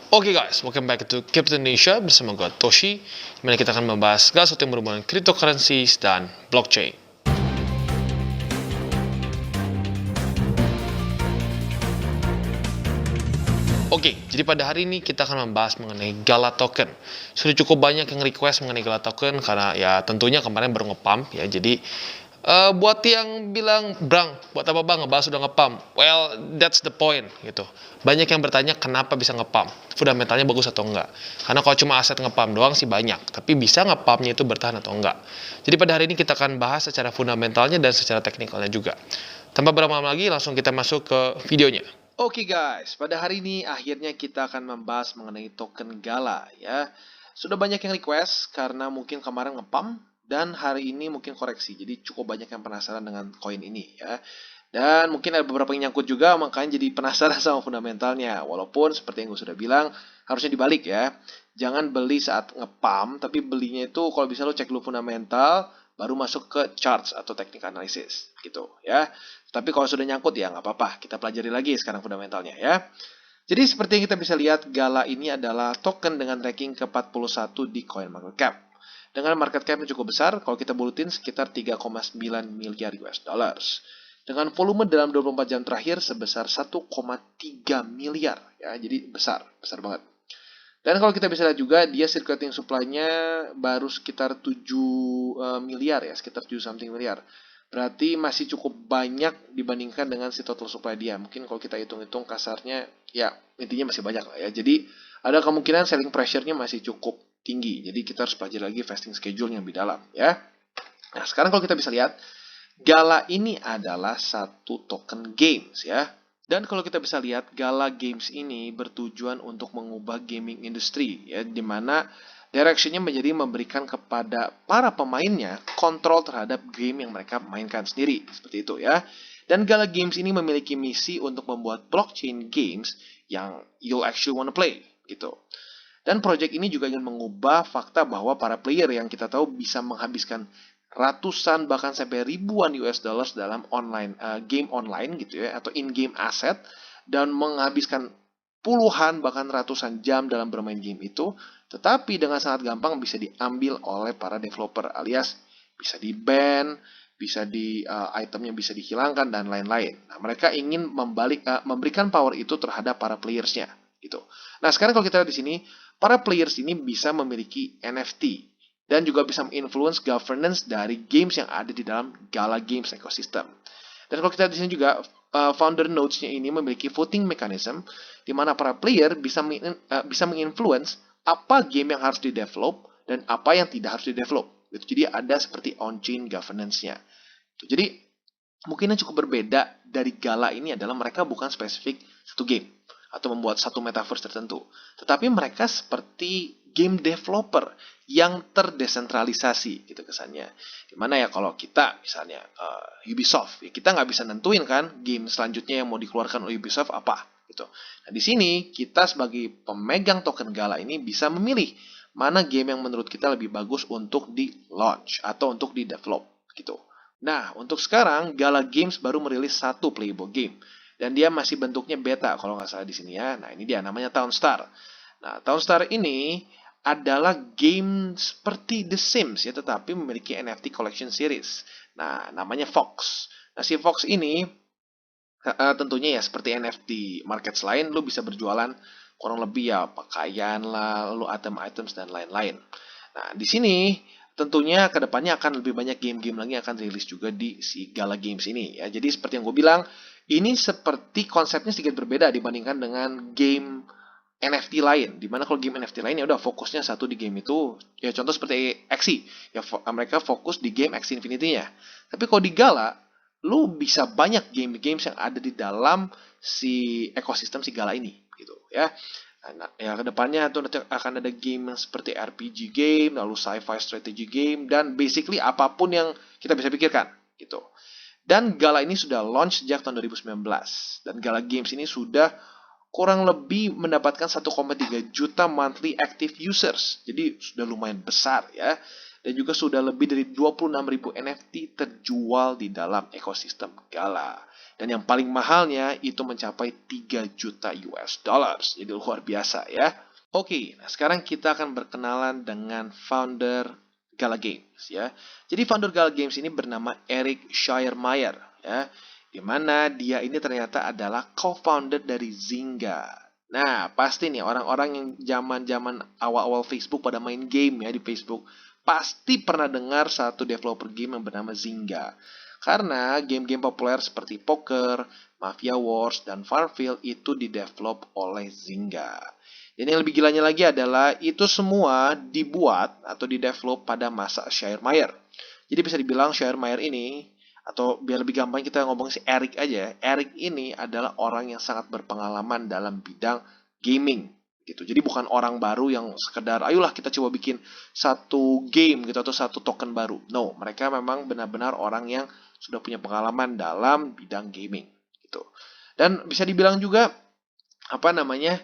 Oke guys, welcome back to Crypto Indonesia bersama gue Toshi, dimana kita akan membahas segala sesuatu yang berhubungan cryptocurrencies dan blockchain. Oke, jadi pada hari ini kita akan membahas mengenai Gala Token. Sudah cukup banyak yang request mengenai Gala Token karena ya tentunya kemarin baru nge-pump ya. Jadi buat yang bilang, Brang, buat apa bang ngebahas sudah nge-pump? Well, that's the point gitu. Banyak yang bertanya kenapa bisa nge-pump, fundamentalnya bagus atau enggak. Karena kalau cuma aset nge-pump doang sih banyak, tapi bisa nge-pumpnya itu bertahan atau enggak. Jadi pada hari ini kita akan bahas secara fundamentalnya dan secara teknikalnya juga. Tanpa berlama-lama lagi, langsung kita masuk ke videonya. Oke guys, pada hari ini akhirnya kita akan membahas mengenai token Gala ya. Sudah banyak yang request karena mungkin kemarin nge-pump dan hari ini mungkin koreksi. Jadi cukup banyak yang penasaran dengan koin ini ya. Dan mungkin ada beberapa yang nyangkut juga, makanya jadi penasaran sama fundamentalnya. Walaupun seperti yang gue sudah bilang, harusnya dibalik ya. Jangan beli saat nge-pump, tapi belinya itu kalau bisa lo cek dulu fundamental, baru masuk ke charts atau technical analysis gitu ya. Tapi kalau sudah nyangkut ya nggak apa-apa, kita pelajari lagi sekarang fundamentalnya ya. Jadi seperti yang kita bisa lihat, Gala ini adalah token dengan ranking ke-41 di CoinMarketCap. Dengan market cap yang cukup besar, kalau kita bulutin sekitar 3,9 miliar US dollars. Dengan volume dalam 24 jam terakhir sebesar 1,3 miliar ya, jadi besar banget. Dan kalau kita bisa lihat juga, dia circulating supply-nya baru sekitar 7 miliar ya, sekitar 7 something miliar. Berarti masih cukup banyak dibandingkan dengan si total supply dia. Mungkin kalau kita hitung-hitung kasarnya, ya intinya masih banyak lah ya. Jadi ada kemungkinan selling pressure-nya masih cukup tinggi. Jadi kita harus pelajari lagi vesting schedule yang lebih dalam ya. Nah sekarang kalau kita bisa lihat, Gala ini adalah satu token games ya. Dan kalau kita bisa lihat, Gala Games ini bertujuan untuk mengubah gaming industry ya, di mana direction-nya menjadi memberikan kepada para pemainnya kontrol terhadap game yang mereka mainkan sendiri, seperti itu ya. Dan Gala Games ini memiliki misi untuk membuat blockchain games yang you'll actually wanna play gitu. Dan project ini juga ingin mengubah fakta bahwa para player yang kita tahu bisa menghabiskan ratusan bahkan sampai ribuan US dollars dalam game online gitu ya, atau in-game asset, dan menghabiskan puluhan bahkan ratusan jam dalam bermain game itu, tetapi dengan sangat gampang bisa diambil oleh para developer, alias bisa di-ban, bisa itemnya bisa dihilangkan dan lain-lain. Nah, mereka ingin memberikan power itu terhadap para playersnya gitu. Nah, sekarang kalau kita lihat di sini, para players ini bisa memiliki NFT dan juga bisa menginfluence governance dari games yang ada di dalam Gala Games ecosystem. Dan kalau kita di sini juga, founder nodes-nya ini memiliki voting mechanism di mana para player bisa menginfluence apa game yang harus di-develop dan apa yang tidak harus di-develop. Jadi ada seperti on-chain governance-nya. Jadi mungkin yang cukup berbeda dari Gala ini adalah mereka bukan spesifik satu game atau membuat satu metaverse tertentu, tetapi mereka seperti game developer yang terdesentralisasi gitu kesannya. Dimana ya kalau kita misalnya Ubisoft, ya kita nggak bisa nentuin kan game selanjutnya yang mau dikeluarkan oleh Ubisoft apa gitu. Nah di sini kita sebagai pemegang token Gala ini bisa memilih mana game yang menurut kita lebih bagus untuk di launch atau untuk di develop gitu. Nah untuk sekarang Gala Games baru merilis satu playable game. Dan dia masih bentuknya beta kalau nggak salah di sini ya. Nah ini dia namanya Townstar. Nah Townstar ini adalah game seperti The Sims ya, tetapi memiliki NFT collection series. Nah namanya Fox. Nah si Fox ini tentunya ya seperti NFT markets lain, lu bisa berjualan kurang lebih ya pakaian lah, lalu item-items dan lain-lain. Nah di sini tentunya kedepannya akan lebih banyak game-game lagi yang akan rilis juga di si Gala Games ini ya. Jadi seperti yang gue bilang, ini seperti konsepnya sedikit berbeda dibandingkan dengan game NFT lain. Dimana kalau game NFT lain ya udah fokusnya satu di game itu. Ya contoh seperti Axie. Ya mereka fokus di game Axie Infinity-nya. Tapi kalau di Gala, lu bisa banyak game-games yang ada di dalam si ekosistem si Gala ini gitu ya. Nah, ya kedepannya tuh akan ada game yang seperti RPG game, lalu sci-fi strategy game, dan basically apapun yang kita bisa pikirkan gitu. Dan Gala ini sudah launch sejak tahun 2019. Dan Gala Games ini sudah kurang lebih mendapatkan 1,3 juta monthly active users. Jadi sudah lumayan besar ya. dan juga sudah lebih dari 26.000 NFT terjual di dalam ekosistem Gala. Dan yang paling mahalnya itu mencapai 3 juta US dollars. Jadi luar biasa ya. Oke, nah sekarang kita akan berkenalan dengan founder Gala Games ya. Jadi founder Gala Games ini bernama Eric Schiermeier ya, di mana dia ini ternyata adalah co-founder dari Zynga. Nah, pasti nih orang-orang yang zaman-zaman awal-awal Facebook pada main game ya di Facebook, pasti pernah dengar satu developer game yang bernama Zynga. Karena game-game populer seperti Poker, Mafia Wars, dan Farmville itu didevelop oleh Zynga. Dan yang lebih gilanya lagi adalah itu semua dibuat atau didevelop pada masa Schiermeier. Jadi bisa dibilang Schiermeier ini, atau biar lebih gampang kita ngomong si Eric aja, Eric ini adalah orang yang sangat berpengalaman dalam bidang gaming gitu. Jadi bukan orang baru yang sekedar ayolah kita coba bikin satu game gitu atau satu token baru. No, mereka memang benar-benar orang yang sudah punya pengalaman dalam bidang gaming gitu. Dan bisa dibilang juga apa namanya?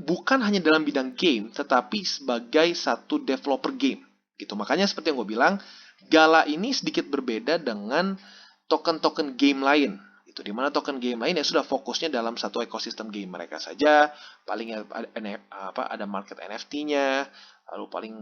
Bukan hanya dalam bidang game, tetapi sebagai satu developer game. Gitu. Makanya seperti yang gue bilang, Gala ini sedikit berbeda dengan token-token game lain. Itu dimana token game lain ya sudah fokusnya dalam satu ekosistem game mereka saja, paling ada market NFT-nya, lalu paling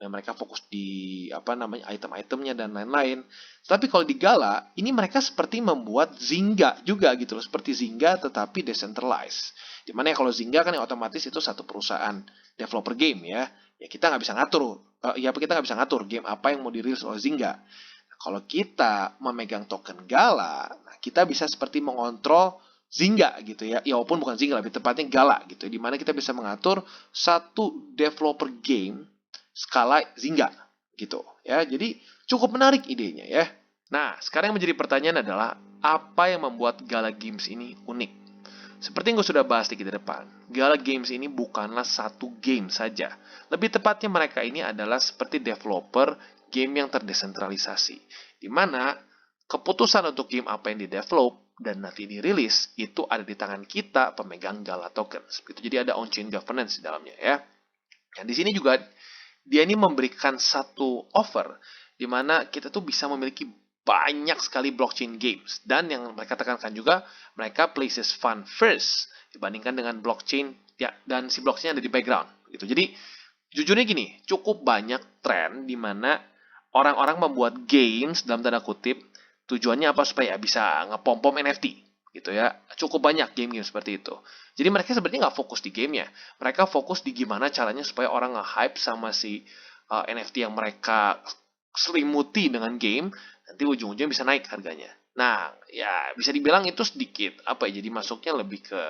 ya mereka fokus di item-itemnya dan lain-lain. Tapi kalau di Gala, ini mereka seperti membuat Zynga juga gitu loh, seperti Zynga tetapi decentralized. Dimana ya kalau Zynga kan yang otomatis itu satu perusahaan developer game ya. Ya kita nggak bisa ngatur. Kita nggak bisa ngatur game apa yang mau dirilis oleh Zynga. Nah, kalau kita memegang token Gala, nah kita bisa seperti mengontrol Zynga gitu ya. Ya walaupun bukan Zynga, lebih tepatnya Gala gitu. Dimana kita bisa mengatur satu developer game skala Zynga gitu ya. Jadi cukup menarik idenya ya. Nah, sekarang yang menjadi pertanyaan adalah apa yang membuat Gala Games ini unik? Seperti yang gue sudah bahas di depan, Gala Games ini bukanlah satu game saja. Lebih tepatnya mereka ini adalah seperti developer game yang terdesentralisasi. Di mana keputusan untuk game apa yang didevelop dan nanti dirilis itu ada di tangan kita pemegang Gala tokens. Jadi ada on-chain governance di dalamnya ya. Dan di sini juga dia ini memberikan satu offer di mana kita tuh bisa memiliki banyak sekali blockchain games. Dan yang mereka tekankan juga, mereka places fund first dibandingkan dengan blockchain ya, dan si blockchain ada di background gitu. Jadi jujurnya gini, cukup banyak tren di mana orang-orang membuat games dalam tanda kutip tujuannya apa supaya bisa ngepom-pom NFT gitu ya. Cukup banyak game-game seperti itu. Jadi mereka sebenarnya nggak fokus di gamenya, mereka fokus di gimana caranya supaya orang nge-hype sama si NFT yang mereka selimuti dengan game, nanti ujung-ujungnya bisa naik harganya. Nah, ya bisa dibilang itu sedikit jadi masuknya lebih ke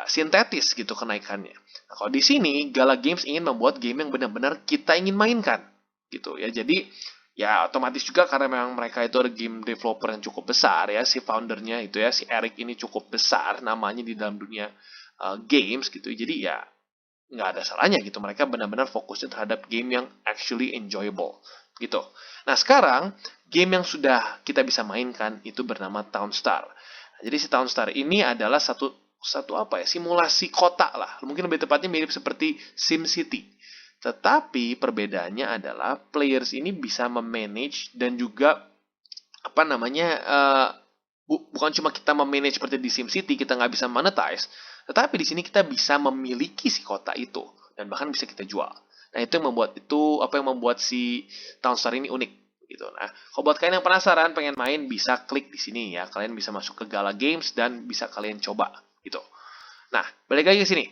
sintetis gitu kenaikannya. Nah, kalau di sini Gala Games ingin membuat game yang benar-benar kita ingin mainkan gitu ya. Jadi ya otomatis juga karena memang mereka itu ada game developer yang cukup besar ya, si foundernya itu ya si Eric ini cukup besar namanya di dalam dunia games gitu. Jadi ya nggak ada salahnya gitu, mereka benar-benar fokusnya terhadap game yang actually enjoyable gitu. Nah sekarang game yang sudah kita bisa mainkan itu bernama Townstar. Nah, jadi si Townstar ini adalah satu simulasi kota lah, mungkin lebih tepatnya mirip seperti SimCity. Tetapi perbedaannya adalah players ini bisa memanage dan juga bukan cuma kita memanage seperti di SimCity, kita nggak bisa monetize, tetapi di sini kita bisa memiliki si kota itu dan bahkan bisa kita jual. Nah, itu yang membuat si Townstar ini unik gitu. Nah, kalau buat kalian yang penasaran pengen main bisa klik di sini ya. Kalian bisa masuk ke Gala Games dan bisa kalian coba gitu. Nah, balik lagi ke sini.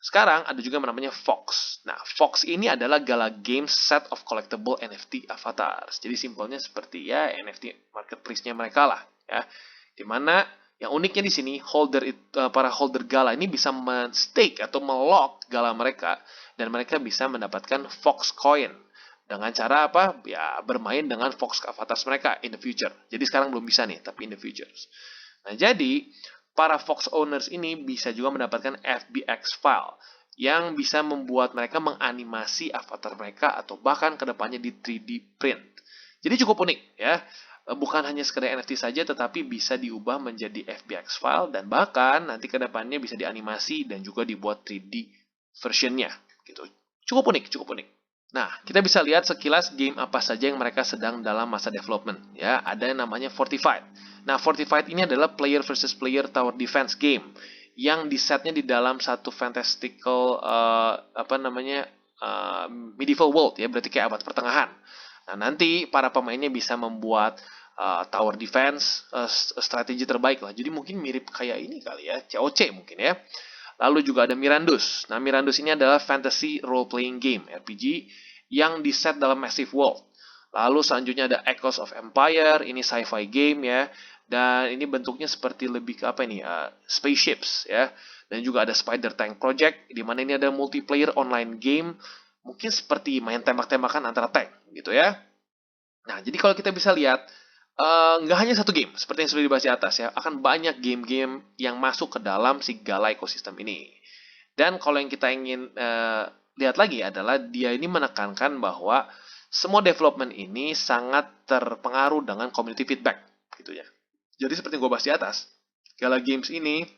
Sekarang ada juga yang namanya Fox. Nah, Fox ini adalah Gala Games set of collectible NFT avatars. Jadi simpelnya seperti ya NFT marketplace-nya mereka lah ya. Dimana yang uniknya di sini para holder Gala ini bisa men-stake atau melock Gala mereka dan mereka bisa mendapatkan Fox coin dengan cara ya bermain dengan Fox avatars mereka in the future. Jadi sekarang belum bisa nih, tapi in the future. Nah, jadi para Fox owners ini bisa juga mendapatkan FBX file yang bisa membuat mereka menganimasi avatar mereka atau bahkan kedepannya di 3D print. Jadi cukup unik ya. Bukan hanya sekedar NFT saja, tetapi bisa diubah menjadi FBX file dan bahkan nanti kedepannya bisa dianimasi dan juga dibuat 3D versionnya gitu. Cukup unik, cukup unik. Nah, kita bisa lihat sekilas game apa saja yang mereka sedang dalam masa development. Ya, ada yang namanya Fortified. Nah, Fortified ini adalah player versus player tower defense game yang disetnya di dalam satu fantastical medieval world ya, berarti kayak abad pertengahan. Nah, nanti para pemainnya bisa membuat tower defense strategi terbaik lah. Jadi mungkin mirip kayak ini kali ya, COC mungkin ya. Lalu juga ada Mirandus. Nah, Mirandus ini adalah fantasy role-playing game, RPG, yang diset dalam Massive World. Lalu selanjutnya ada Echoes of Empire, ini sci-fi game ya. Dan ini bentuknya seperti lebih ke apa ini? Spaceships ya. Dan juga ada Spider Tank Project, di mana ini ada multiplayer online game, mungkin seperti main tembak-tembakan antara tank gitu ya. Nah, jadi kalau kita bisa lihat, nggak hanya satu game, seperti yang sudah dibahas di atas ya, akan banyak game-game yang masuk ke dalam si Gala ekosistem ini. Dan kalau yang kita ingin lihat lagi adalah dia ini menekankan bahwa semua development ini sangat terpengaruh dengan community feedback, gitu ya. Jadi seperti yang gue bahas di atas, Gala Games ini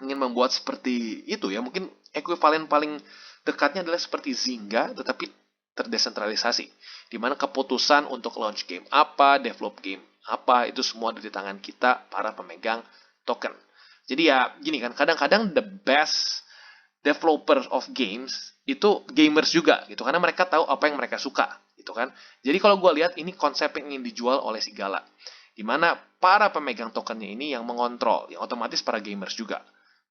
ingin membuat seperti itu ya, mungkin ekuivalen paling dekatnya adalah seperti Zynga, tetapi terdesentralisasi, di mana keputusan untuk launch game apa, develop game apa, itu semua ada di tangan kita, para pemegang token. Jadi ya, gini kan, kadang-kadang the best developer of games itu gamers juga gitu, karena mereka tahu apa yang mereka suka gitu kan. Jadi kalau gue lihat ini konsep yang ingin dijual oleh si Gala, di mana para pemegang tokennya ini yang mengontrol, yang otomatis para gamers juga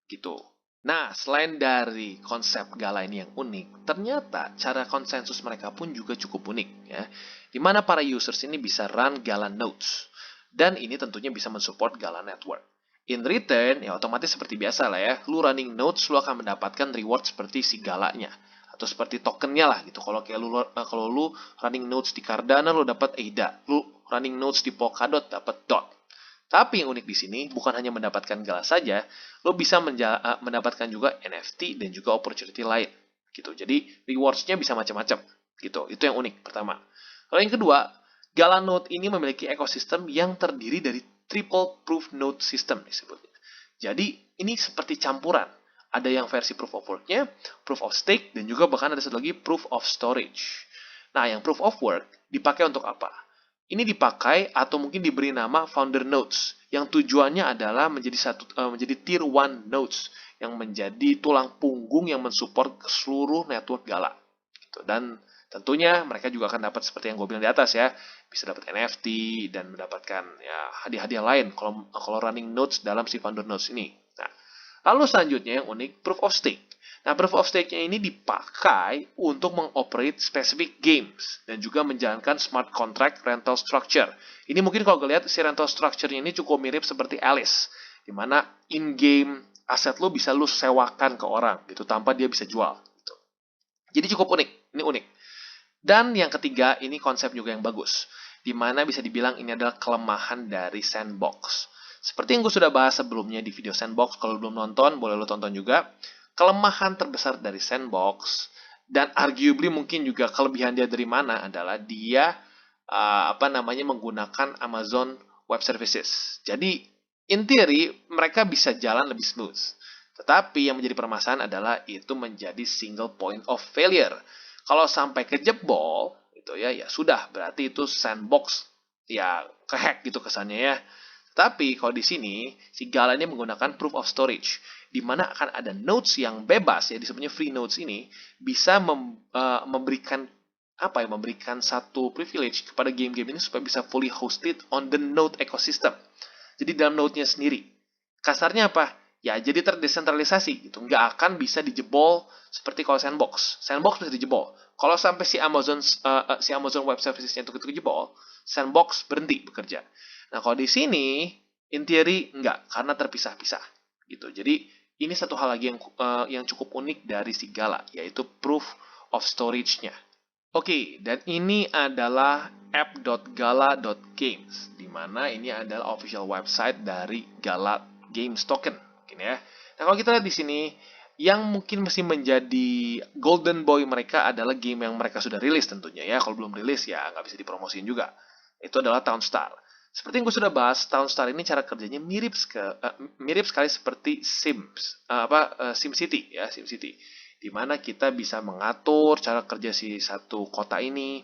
gitu. Nah, selain dari konsep Gala ini yang unik, ternyata cara konsensus mereka pun juga cukup unik ya. Di mana para users ini bisa run Gala nodes. Dan ini tentunya bisa mensupport Gala network. In return, ya otomatis seperti biasa lah ya, lu running nodes lu akan mendapatkan reward seperti si Galanya atau seperti tokennya lah gitu. Kalau lu running nodes di Cardano lu dapat ADA, lu running nodes di Polkadot dapat DOT. Tapi yang unik di sini bukan hanya mendapatkan Gala saja, lo bisa mendapatkan juga NFT dan juga opportunity lain gitu. Jadi rewards-nya bisa macam-macam gitu. Itu yang unik pertama. Lalu yang kedua, Gala Node ini memiliki ekosistem yang terdiri dari triple proof node system disebutnya. Jadi ini seperti campuran. Ada yang versi proof of work-nya, proof of stake, dan juga bahkan ada satu lagi proof of storage. Nah, yang proof of work dipakai untuk apa? Ini dipakai atau mungkin diberi nama founder nodes yang tujuannya adalah menjadi tier 1 nodes yang menjadi tulang punggung yang mensupport ke seluruh network Gala. Gitu. Dan tentunya mereka juga akan dapat seperti yang gue bilang di atas ya, bisa dapat NFT dan mendapatkan ya hadiah-hadiah lain kalau running nodes dalam si founder nodes ini. Nah, lalu selanjutnya yang unik proof of stake. Nah, proof of stake-nya ini dipakai untuk mengoperate specific games dan juga menjalankan smart contract rental structure. Ini mungkin kalau lihat si rental structure-nya ini cukup mirip seperti Alice, di mana in-game aset lo bisa lo sewakan ke orang gitu tanpa dia bisa jual. Gitu. Jadi cukup unik, ini unik. Dan yang ketiga, ini konsep juga yang bagus, di mana bisa dibilang ini adalah kelemahan dari sandbox. Seperti yang gue sudah bahas sebelumnya di video sandbox, kalau belum nonton, boleh lo tonton juga. Kelemahan terbesar dari sandbox dan arguably mungkin juga kelebihan dia dari mana adalah dia menggunakan Amazon Web Services. Jadi in theory mereka bisa jalan lebih smooth. Tetapi yang menjadi permasalahan adalah itu menjadi single point of failure. Kalau sampai kejebol itu ya sudah berarti itu sandbox ya kehack gitu kesannya ya. Tapi kalau di sini si Gala ini menggunakan proof of storage, di mana akan ada nodes yang bebas ya disebutnya free nodes ini bisa memberikan memberikan satu privilege kepada game-game ini supaya bisa fully hosted on the node ecosystem. Jadi dalam node-nya sendiri. Kasarnya apa? Ya jadi terdesentralisasi gitu, nggak akan bisa dijebol seperti kalau sandbox. Sandbox bisa dijebol. Kalau sampai si Amazon Web Services-nya itu dijebol, sandbox berhenti bekerja. Nah, kalau di sini, in theory, enggak, karena terpisah-pisah. Gitu. Jadi, ini satu hal lagi yang cukup unik dari si Gala, yaitu proof of storage-nya. Oke, dan ini adalah app.gala.games, di mana ini adalah official website dari Gala Games Token. Mungkin ya. Nah, kalau kita lihat di sini, yang mungkin masih menjadi golden boy mereka adalah game yang mereka sudah rilis tentunya ya. Kalau belum rilis ya nggak bisa dipromosiin juga. Itu adalah Townstar. Seperti yang gue sudah bahas, Townstar ini cara kerjanya mirip sekali seperti SimCity ya, SimCity. di mana kita bisa mengatur cara kerja si satu kota ini.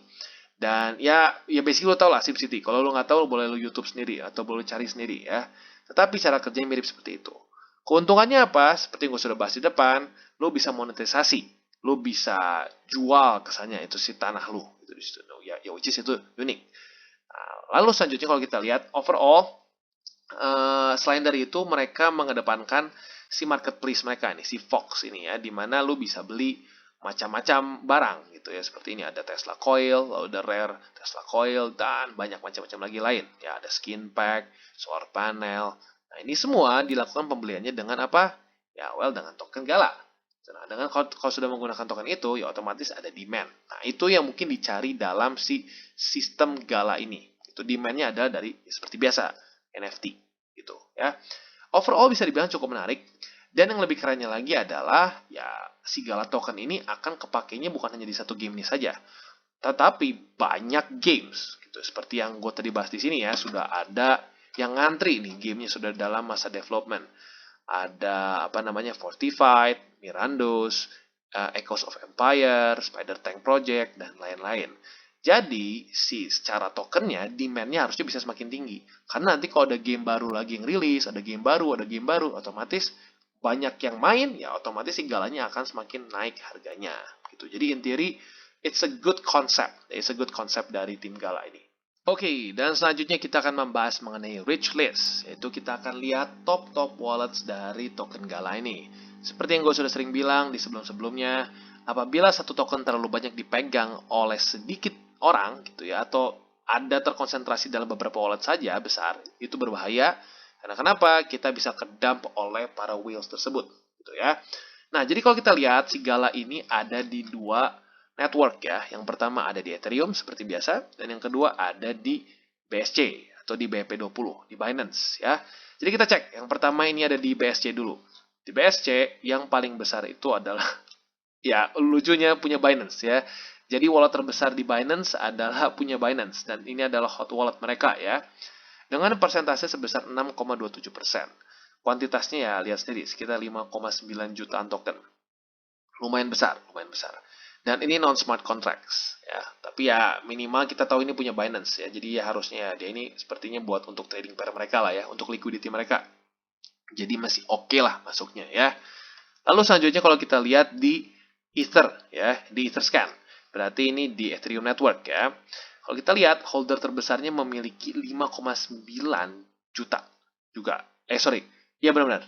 Dan ya basically lo tau lah SimCity. Kalau lo nggak tahu, lo boleh lo YouTube sendiri atau boleh cari sendiri ya. Tetapi cara kerjanya mirip seperti itu. Keuntungannya apa? Seperti yang gue sudah bahas di depan, lo bisa monetisasi, lo bisa jual kesannya itu si tanah lo, itu di situ. Ya, which is itu unik. Nah, lalu selanjutnya kalau kita lihat overall, selain dari itu mereka mengedepankan si marketplace mereka nih, si Fox ini ya, dimana lo bisa beli macam-macam barang gitu ya, seperti ini ada Tesla Coil, lalu ada Rare Tesla Coil, dan banyak macam-macam lagi lain ya, ada skin pack, solar panel. Nah, ini semua dilakukan pembeliannya dengan apa? Ya, dengan token Gala. Nah, dengan kalau sudah menggunakan token itu, ya otomatis ada demand. Nah, itu yang mungkin dicari dalam si sistem Gala ini. Itu demand-nya adalah dari seperti biasa, NFT gitu ya. Overall bisa dibilang cukup menarik. Dan yang lebih kerennya lagi adalah ya si Gala token ini akan kepakainya bukan hanya di satu game ini saja, tetapi banyak games gitu. Seperti yang gue tadi bahas di sini ya, sudah ada yang ngantri nih, gamenya sudah dalam masa development. Ada apa namanya, Fortified, Mirandos, Echoes of Empire, Spider Tank Project, dan lain-lain. Jadi, secara tokennya, demand-nya harusnya bisa semakin tinggi. Karena nanti kalau ada game baru lagi yang rilis, ada game baru, otomatis banyak yang main, ya otomatis si Galanya akan semakin naik harganya. Gitu. Jadi, in theory, it's a good concept. It's a good concept dari tim Gala ini. Oke, dan selanjutnya kita akan membahas mengenai rich list, yaitu kita akan lihat top wallets dari token Gala ini. Seperti yang gue sudah sering bilang di sebelum-sebelumnya, apabila satu token terlalu banyak dipegang oleh sedikit orang gitu ya, atau ada terkonsentrasi dalam beberapa wallet saja besar, itu berbahaya. Karena kenapa? Kita bisa kedump oleh para whales tersebut gitu ya. Nah, jadi kalau kita lihat si Gala ini ada di dua network ya. Yang pertama ada di Ethereum seperti biasa, dan yang kedua ada di BSC atau di BEP20, di Binance ya. Jadi kita cek, yang pertama ini ada di BSC dulu. Di BSC yang paling besar itu adalah ya lucunya punya Binance ya. Jadi wallet terbesar di Binance adalah punya Binance, dan ini adalah hot wallet mereka ya. Dengan persentase sebesar 6,27%. Kuantitasnya ya lihat sendiri, sekitar 5,9 jutaan token. Lumayan besar. Dan ini non-smart contracts ya. Tapi ya minimal kita tahu ini punya Binance ya. Jadi ya harusnya dia ini sepertinya buat untuk trading pair mereka lah ya, untuk liquidity mereka. Jadi masih oke lah masuknya ya. Lalu selanjutnya kalau kita lihat di Ether ya, di Etherscan. Berarti ini di Ethereum Network ya. Kalau kita lihat holder terbesarnya memiliki 5,9 juta juga. Iya benar-benar.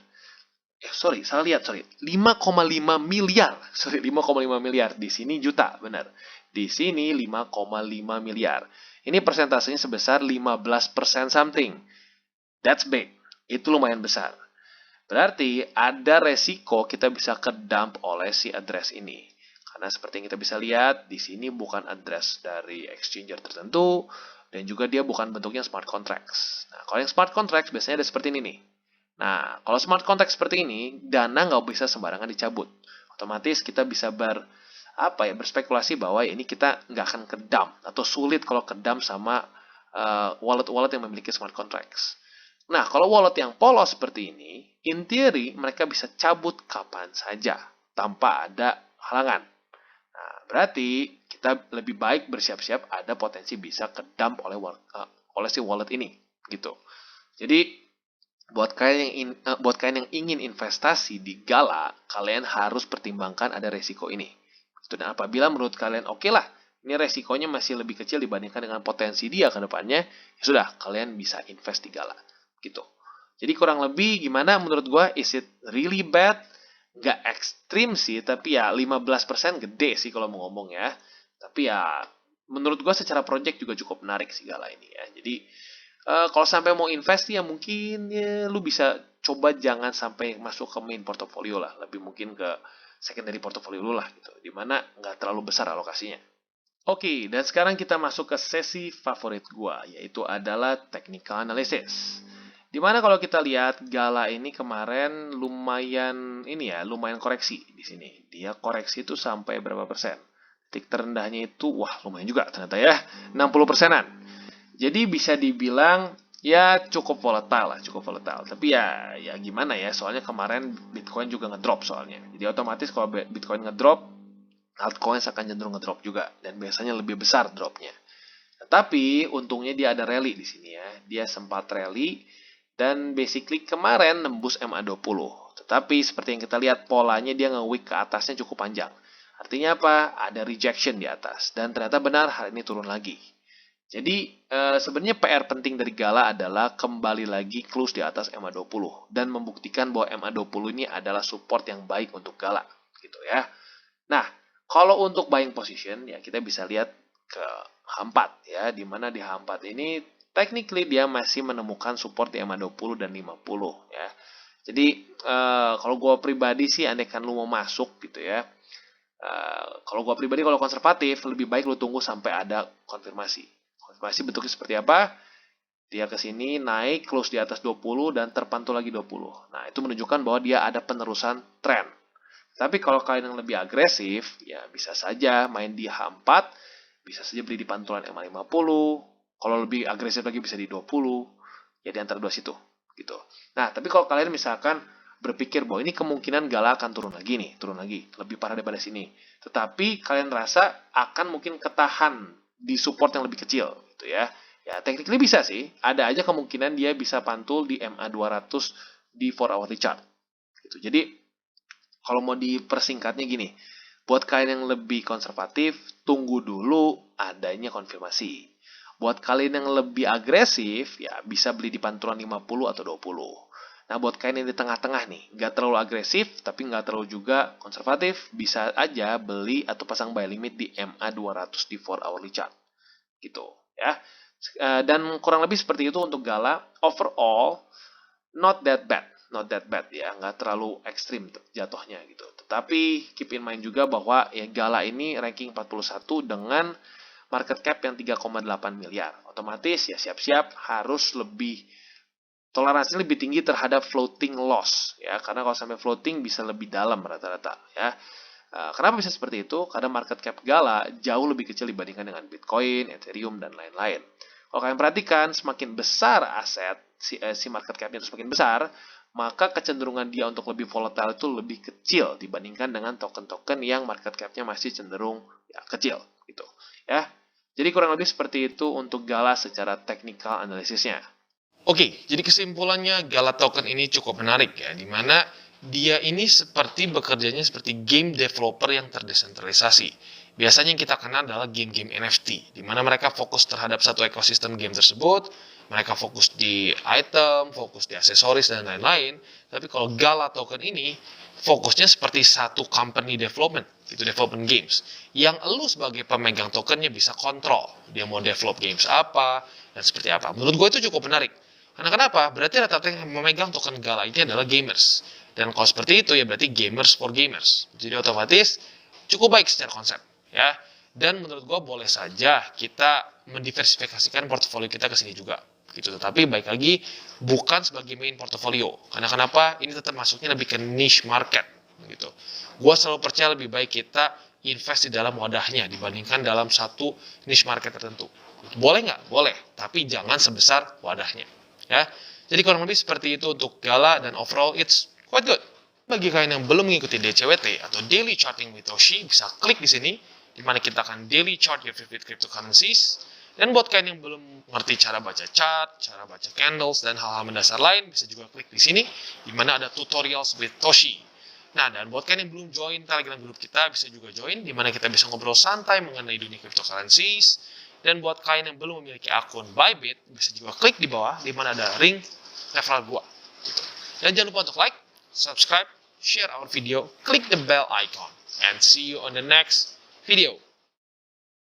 Salah lihat, 5,5 miliar. 5,5 miliar. Di sini juta, benar. Di sini 5,5 miliar. Ini persentasenya sebesar 15% something. That's big. Itu lumayan besar. Berarti ada resiko kita bisa kedump oleh si address ini. Karena seperti yang kita bisa lihat, di sini bukan address dari exchanger tertentu, dan juga dia bukan bentuknya smart contracts. Nah, kalau yang smart contracts biasanya ada seperti ini nih. Nah, kalau smart contract seperti ini, dana nggak bisa sembarangan dicabut. Otomatis kita bisa berspekulasi bahwa ini kita nggak akan kedam, atau sulit kalau kedam sama wallet-wallet yang memiliki smart contracts. Nah, kalau wallet yang polos seperti ini, in theory mereka bisa cabut kapan saja, tanpa ada halangan. Nah, berarti kita lebih baik bersiap-siap ada potensi bisa kedump oleh si wallet ini, gitu. Jadi, buat kalian yang ingin investasi di Gala, kalian harus pertimbangkan ada resiko ini. Dan apabila menurut kalian oke lah, ini resikonya masih lebih kecil dibandingkan dengan potensi dia ke depannya, ya sudah, kalian bisa invest di Gala. Gitu. Jadi kurang lebih gimana menurut gue, is it really bad? Nggak ekstrim sih, tapi ya 15% gede sih kalau mau ngomong ya. Tapi ya menurut gue secara project juga cukup menarik sih Gala ini ya. Jadi kalau sampai mau invest ya mungkin ya lu bisa coba jangan sampai masuk ke main portfolio lah, lebih mungkin ke secondary portfolio lu lah gitu, dimana nggak terlalu besar alokasinya. Oke, dan sekarang kita masuk ke sesi favorit gua, yaitu adalah technical analysis. Dimana kalau kita lihat Gala ini kemarin lumayan koreksi di sini. Dia koreksi itu sampai berapa persen? Titik terendahnya itu lumayan juga ternyata ya, 60%-an. Jadi bisa dibilang ya cukup volatile lah, cukup volatile. Tapi ya gimana ya, soalnya kemarin Bitcoin juga ngedrop soalnya. Jadi otomatis kalau Bitcoin ngedrop, altcoins akan cenderung ngedrop juga dan biasanya lebih besar dropnya. Tapi untungnya dia ada rally di sini ya. Dia sempat rally dan basically kemarin nembus MA20. Tetapi seperti yang kita lihat polanya dia nge-wick ke atasnya cukup panjang. Artinya apa? Ada rejection di atas dan ternyata benar hari ini turun lagi. Jadi sebenarnya PR penting dari Gala adalah kembali lagi close di atas MA20 dan membuktikan bahwa MA20 ini adalah support yang baik untuk Gala gitu ya. Nah, kalau untuk buying position ya kita bisa lihat ke H4 ya, di mana di H4 ini technically dia masih menemukan support di MA20 dan 50 ya. Jadi kalau gue pribadi sih andaikan lu mau masuk gitu ya. Kalau gue pribadi kalau konservatif lebih baik lu tunggu sampai ada konfirmasi. Konfirmasi bentuknya seperti apa? Dia ke sini naik close di atas 20 dan terpantul lagi 20. Nah, itu menunjukkan bahwa dia ada penerusan tren. Tapi kalau kalian yang lebih agresif, ya bisa saja main di H4, bisa saja beli di pantulan MA50. Kalau lebih agresif lagi bisa di 20. Ya di antara dua situ, gitu. Nah, tapi kalau kalian misalkan berpikir bahwa ini kemungkinan Gala akan turun lagi nih, turun lagi, lebih parah daripada sini. Tetapi kalian rasa akan mungkin ketahan di support yang lebih kecil, gitu ya. Ya, technically bisa sih. Ada aja kemungkinan dia bisa pantul di MA200 di 4 hourly chart. Gitu. Jadi, kalau mau dipersingkatnya gini, buat kalian yang lebih konservatif, tunggu dulu adanya konfirmasi. Buat kalian yang lebih agresif, ya bisa beli di pantulan 50 atau 20. Nah, buat kalian yang di tengah-tengah nih, nggak terlalu agresif, tapi nggak terlalu juga konservatif, bisa aja beli atau pasang buy limit di MA200 di 4 hourly chart. Gitu, ya. Dan kurang lebih seperti itu untuk Gala. Overall, not that bad. Not that bad ya, nggak terlalu ekstrim jatuhnya gitu. Tetapi keep in mind juga bahwa ya Gala ini ranking 41 dengan market cap yang 3,8 miliar. Otomatis ya siap-siap harus lebih toleransi lebih tinggi terhadap floating loss ya, karena kalau sampai floating bisa lebih dalam rata-rata ya. Kenapa bisa seperti itu? Karena market cap Gala jauh lebih kecil dibandingkan dengan Bitcoin, Ethereum, dan lain-lain. Kalau kalian perhatikan, semakin besar aset, si market cap-nya itu semakin besar, maka kecenderungan dia untuk lebih volatile itu lebih kecil dibandingkan dengan token-token yang market cap-nya masih cenderung ya, kecil gitu ya. Jadi kurang lebih seperti itu untuk Gala secara technical analisisnya. Oke, jadi kesimpulannya Gala Token ini cukup menarik ya, di mana dia ini seperti bekerjanya seperti game developer yang terdesentralisasi. Biasanya yang kita kenal adalah game-game NFT, di mana mereka fokus terhadap satu ekosistem game tersebut, mereka fokus di item, fokus di aksesoris, dan lain-lain. Tapi kalau Gala Token ini, fokusnya seperti satu company development, itu development games, yang lu sebagai pemegang tokennya bisa kontrol. Dia mau develop games apa, dan seperti apa. Menurut gue itu cukup menarik. Karena kenapa? Berarti rata-rata yang memegang token Gala ini adalah gamers. Dan kalau seperti itu ya berarti gamers for gamers. Jadi otomatis cukup baik secara konsep ya. Dan menurut gue boleh saja kita mendiversifikasikan portofolio kita ke sini juga. Gitu. Tetapi baik lagi bukan sebagai main portofolio. Karena kenapa? Ini tetap masuknya lebih ke niche market. Gitu. Gue selalu percaya lebih baik kita invest di dalam wadahnya dibandingkan dalam satu niche market tertentu. Boleh nggak? Boleh. Tapi jangan sebesar wadahnya. Ya, jadi kurang lebih seperti itu untuk Gala dan overall it's quite good. Bagi kalian yang belum mengikuti DCWT atau Daily Charting with Toshi, bisa klik di sini, di mana kita akan daily chart your favorite cryptocurrencies. Dan buat kalian yang belum mengerti cara baca chart, cara baca candles, dan hal-hal mendasar lain, bisa juga klik di sini, di mana ada tutorials with Toshi. Nah, dan buat kalian yang belum join Telegram group kita, bisa juga join, di mana kita bisa ngobrol santai mengenai dunia cryptocurrencies. Dan buat kalian yang belum memiliki akun Bybit, bisa juga klik di bawah, di mana ada link referral gua. Gitu. Dan jangan lupa untuk like, subscribe, share our video, klik the bell icon, and see you on the next video.